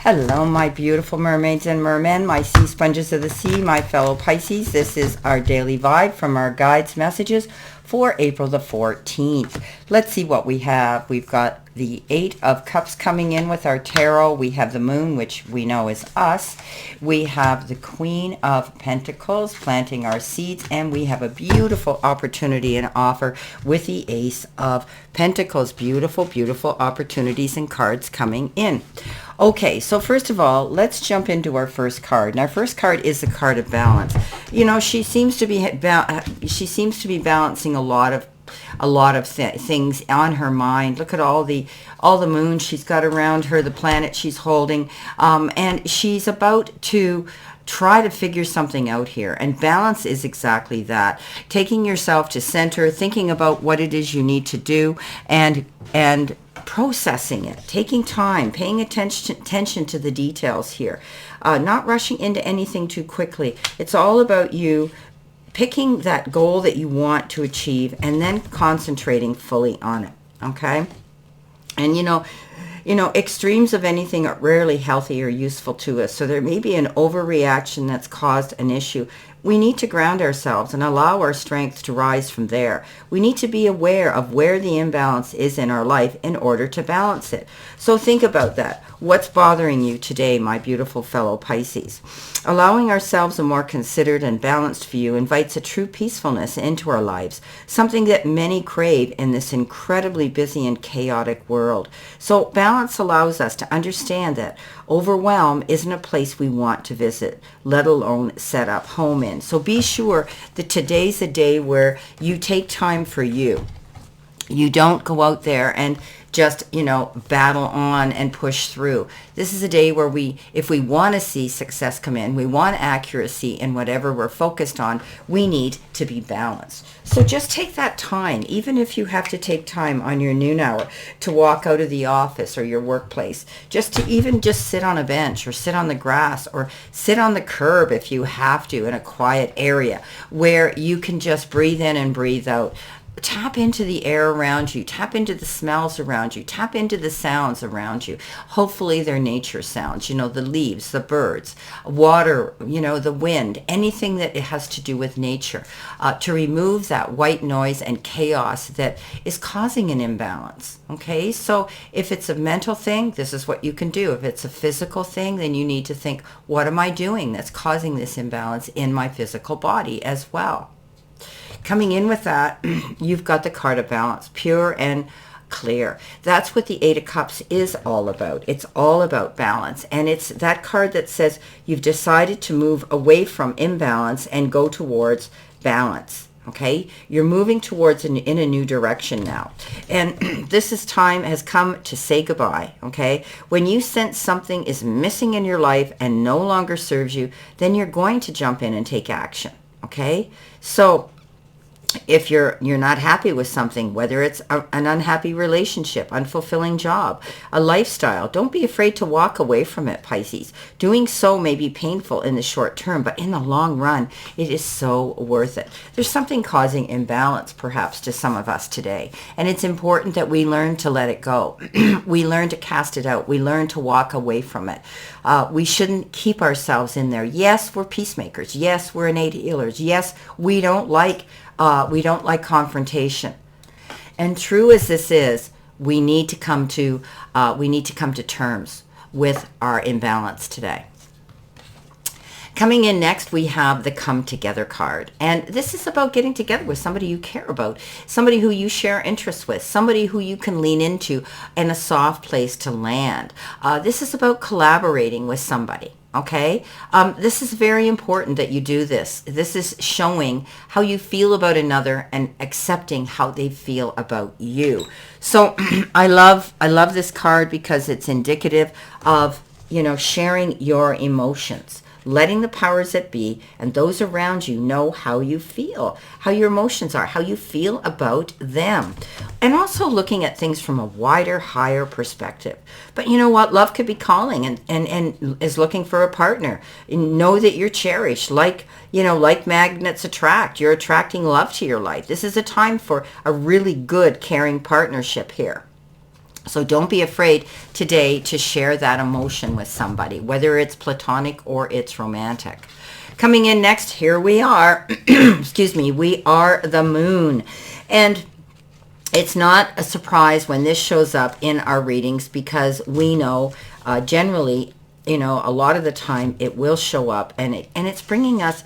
Hello, my beautiful mermaids and mermen, my sea sponges of the sea, my fellow Pisces. This is our daily vibe from our guides messages for April the 14th. Let's see what we have. We've got the Eight of Cups coming in with our tarot. We have the Moon, which we know is us. We have the Queen of Pentacles planting our seeds, and we have a beautiful opportunity and offer with the Ace of Pentacles. Beautiful, beautiful opportunities and cards coming in. Okay, so first of all, let's jump into our first card. And our first card is the card of balance. You know, she seems to be balancing a lot of things on her mind. Look at all the moon she's got around her, the planet she's holding, and she's about to try to figure something out here. And balance is exactly that. Taking yourself to center, thinking about what it is you need to do, and processing it, taking time, paying attention to the details here, not rushing into anything too quickly. It's all about you picking that goal that you want to achieve and then concentrating fully on it. Okay. And you know, extremes of anything are rarely healthy or useful to us. So there may be an overreaction that's caused an issue. We need to ground ourselves and allow our strength to rise from there. We need to be aware of where the imbalance is in our life in order to balance it. So think about that. What's bothering you today, my beautiful fellow Pisces? Allowing ourselves a more considered and balanced view invites a true peacefulness into our lives, something that many crave in this incredibly busy and chaotic world. So balance allows us to understand that overwhelm isn't a place we want to visit, let alone set up home in. So be sure that today's a day where you take time for you. You don't go out there and just, battle on and push through. This is a day where if we want to see success come in, we want accuracy in whatever we're focused on, we need to be balanced. So just take that time, even if you have to take time on your noon hour to walk out of the office or your workplace, just to even just sit on a bench or sit on the grass or sit on the curb if you have to in a quiet area where you can just breathe in and breathe out. Tap into the air around you, tap into the smells around you, tap into the sounds around you. Hopefully they're nature sounds, the leaves, the birds, water, the wind, anything that it has to do with nature, to remove that white noise and chaos that is causing an imbalance. Okay, so if it's a mental thing, this is what you can do. If it's a physical thing, then you need to think, what am I doing that's causing this imbalance in my physical body as well? Coming in with that, you've got the card of balance, pure and clear. That's what the Eight of Cups is all about. It's all about balance. And it's that card that says you've decided to move away from imbalance and go towards balance. Okay, you're moving towards in a new direction now. And time has come to say goodbye. Okay, when you sense something is missing in your life and no longer serves you, then you're going to jump in and take action. Okay, so if you're not happy with something, whether it's an unhappy relationship, unfulfilling job, a lifestyle, don't be afraid to walk away from it, Pisces. Doing so may be painful in the short term, but in the long run, it is so worth it. There's something causing imbalance, perhaps, to some of us today, and it's important that we learn to let it go. We learn to cast it out. We learn to walk away from it. We shouldn't keep ourselves in there. Yes, we're peacemakers. Yes, we're innate healers. Yes, we don't like confrontation. And true as this is, we need to come to terms with our imbalance today. Coming in next, we have the Come Together card. And this is about getting together with somebody you care about, somebody who you share interests with, somebody who you can lean into and a soft place to land. This is about collaborating with somebody. Okay, this is very important that you do this. This is showing how you feel about another and accepting how they feel about you. So I love this card because it's indicative of, sharing your emotions, letting the powers that be and those around you know how you feel, how your emotions are, how you feel about them. And also looking at things from a wider, higher perspective. But you know what? Love could be calling and is looking for a partner. Know that you're cherished, like magnets attract. You're attracting love to your life. This is a time for a really good, caring partnership here. So don't be afraid today to share that emotion with somebody, whether it's platonic or it's romantic. Coming in next, here we are. Excuse me, we are the moon. And it's not a surprise when this shows up in our readings, because we know generally, a lot of the time it will show up, and it's bringing us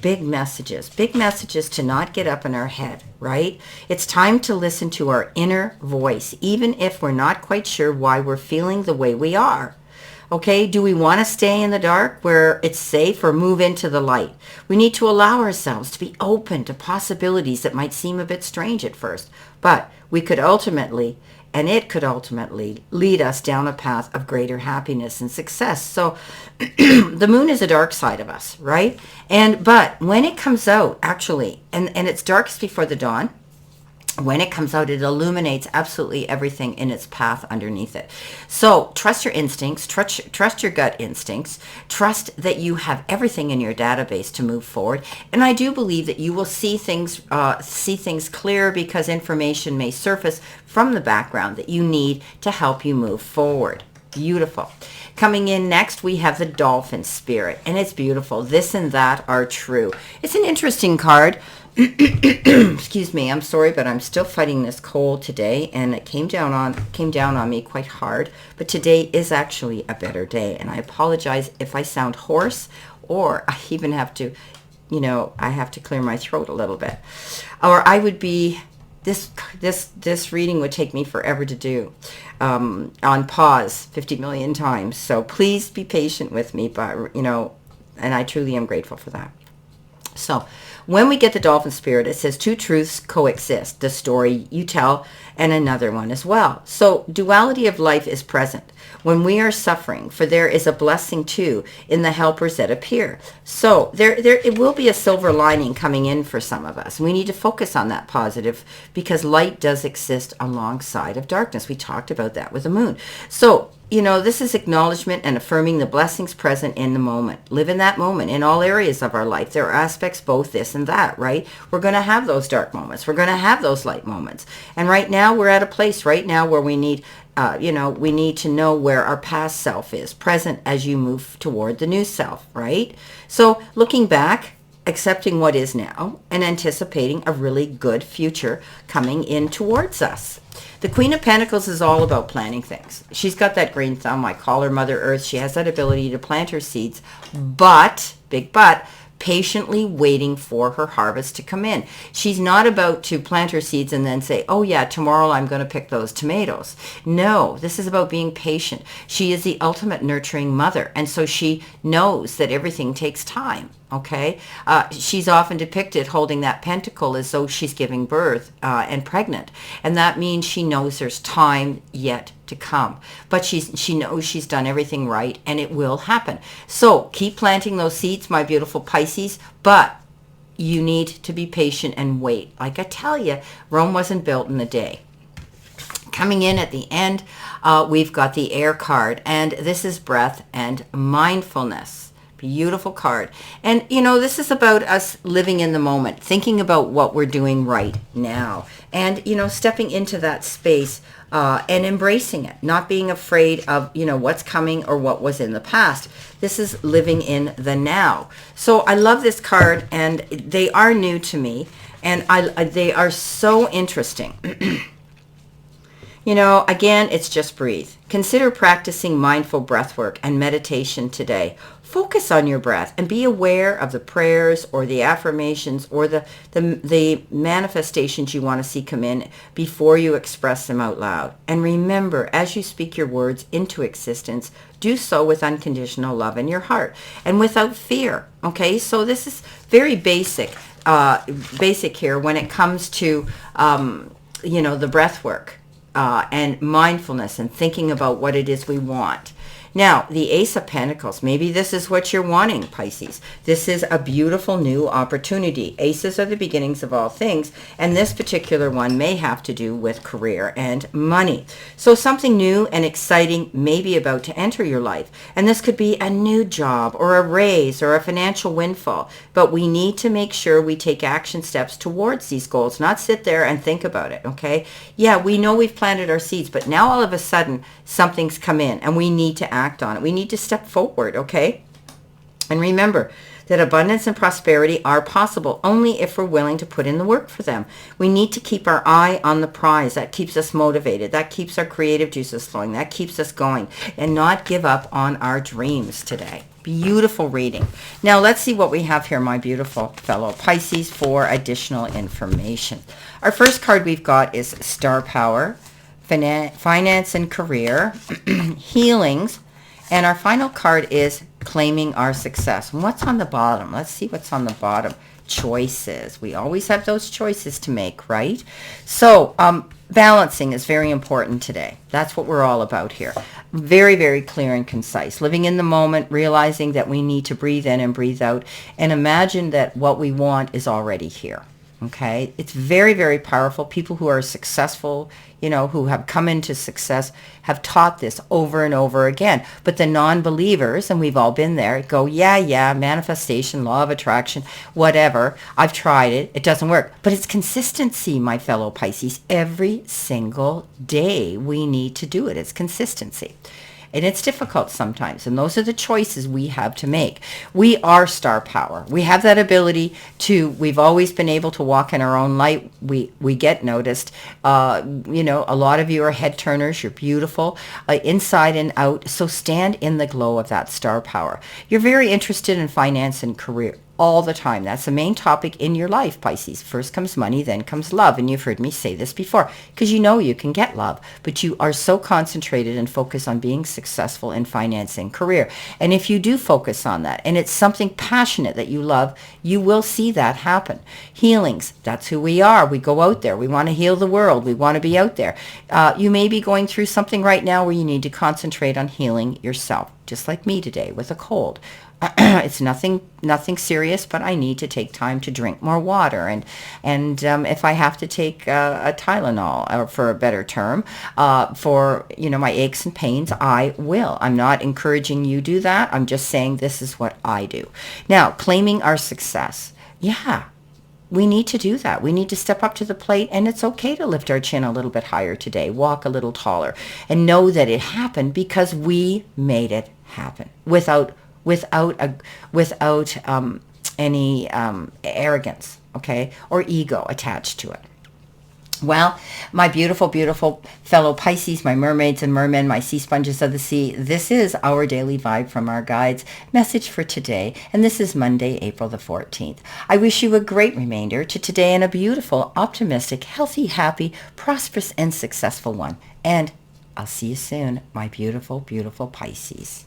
big messages to not get up in our head, right? It's time to listen to our inner voice, even if we're not quite sure why we're feeling the way we are. Okay, do we want to stay in the dark where it's safe, or move into the light? We need to allow ourselves to be open to possibilities that might seem a bit strange at first, but it could ultimately lead us down a path of greater happiness and success. So the moon is a dark side of us, right? But when it comes out, actually, and it's darkest before the dawn, when it comes out, it illuminates absolutely everything in its path underneath it. So trust your instincts, trust your gut instincts, trust that you have everything in your database to move forward. And I do believe that you will see things clear, because information may surface from the background that you need to help you move forward. Beautiful. Coming in next, we have the dolphin spirit, and it's beautiful. This and that are true. It's an interesting card. Excuse me, I'm sorry, but I'm still fighting this cold today, and it came down on me quite hard. But today is actually a better day, and I apologize if I sound hoarse, or I even have to, I have to clear my throat a little bit, or I would be. This reading would take me forever to do, on pause 50 million times. So please be patient with me, but and I truly am grateful for that. So when we get the dolphin spirit, it says two truths coexist, the story you tell and another one as well. So duality of life is present when we are suffering, for there is a blessing too in the helpers that appear. So there it will be a silver lining coming in for some of us. We need to focus on that positive, because light does exist alongside of darkness. We talked about that with the moon. So this is acknowledgement and affirming the blessings present in the moment. Live in that moment in all areas of our life. There are aspects, both this and that, right? We're going to have those dark moments. We're going to have those light moments. And right now we're at a place right now where we need, we need to know where our past self is present as you move toward the new self, right? So looking back, accepting what is now, and anticipating a really good future coming in towards us. The Queen of Pentacles is all about planting things. She's got that green thumb. I call her Mother Earth. She has that ability to plant her seeds, but, big but, patiently waiting for her harvest to come in. She's not about to plant her seeds and then say, oh yeah, tomorrow I'm going to pick those tomatoes. No, this is about being patient. She is the ultimate nurturing mother, and so she knows that everything takes time. Okay, she's often depicted holding that pentacle as though she's giving birth and pregnant, and that means she knows there's time yet to come, but she knows she's done everything right, and it will happen. So keep planting those seeds, my beautiful Pisces, but you need to be patient and wait. Like I tell you, Rome wasn't built in a day. Coming in at the end, we've got the air card, and this is breath and mindfulness. Beautiful card. And, this is about us living in the moment, thinking about what we're doing right now, and, stepping into that space and embracing it, not being afraid of, what's coming or what was in the past. This is living in the now. So I love this card, and they are new to me, and they are so interesting. Again, it's just breathe. Consider practicing mindful breath work and meditation today. Focus on your breath and be aware of the prayers or the affirmations or the manifestations you want to see come in before you express them out loud. And remember, as you speak your words into existence, do so with unconditional love in your heart and without fear. Okay, so this is very basic here when it comes to, the breath work. And mindfulness and thinking about what it is we want. Now, the Ace of Pentacles, maybe this is what you're wanting, Pisces. This is a beautiful new opportunity. Aces are the beginnings of all things, and this particular one may have to do with career and money. So something new and exciting may be about to enter your life, and this could be a new job or a raise or a financial windfall, but we need to make sure we take action steps towards these goals, not sit there and think about it, okay? Yeah, we know we've planted our seeds, but now all of a sudden something's come in and we need to act on it. We need to step forward, okay? And remember that abundance and prosperity are possible only if we're willing to put in the work for them. We need to keep our eye on the prize. That keeps us motivated. That keeps our creative juices flowing. That keeps us going, and not give up on our dreams today. Beautiful reading. Now let's see what we have here, my beautiful fellow Pisces, for additional information. Our first card we've got is Star Power, Finance and Career, Healings, and our final card is Claiming Our Success. And what's on the bottom? Let's see what's on the bottom. Choices. We always have those choices to make, right? So balancing is very important today. That's what we're all about here. Very, very clear and concise. Living in the moment, realizing that we need to breathe in and breathe out, and imagine that what we want is already here. Okay, it's very, very powerful. People who are successful, you know, who have come into success have taught this over and over again. But the non-believers, and we've all been there, go, yeah, manifestation, law of attraction, whatever. I've tried it. It doesn't work. But it's consistency, my fellow Pisces. Every single day we need to do it. It's consistency. And it's difficult sometimes. And those are the choices we have to make. We are star power. We have that ability to, we've always been able to walk in our own light. We get noticed. You know, a lot of you are head turners. You're beautiful inside and out. So stand in the glow of that star power. You're very interested in finance and career all the time. That's the main topic in your life, Pisces. First comes money, then comes love. And you've heard me say this before, because you know you can get love, but you are so concentrated and focused on being successful in finance and career. And if you do focus on that, and it's something passionate that you love, you will see that happen. Healings, that's who we are. We go out there. We want to heal the world. We want to be out there. You may be going through something right now where you need to concentrate on healing yourself, just like me today with a cold. It's nothing serious, but I need to take time to drink more water, and if I have to take a Tylenol, or for a better term, for my aches and pains, I will. I'm not encouraging you do that. I'm just saying this is what I do. Now, claiming our success. Yeah. We need to do that. We need to step up to the plate, and it's okay to lift our chin a little bit higher today, walk a little taller, and know that it happened because we made it happen without any arrogance, okay, or ego attached to it. Well, my beautiful, beautiful fellow Pisces, my mermaids and mermen, my sea sponges of the sea, this is our daily vibe from our guides message for today, and this is Monday, April the 14th. I wish you a great remainder to today and a beautiful, optimistic, healthy, happy, prosperous, and successful one. And I'll see you soon, my beautiful, beautiful Pisces.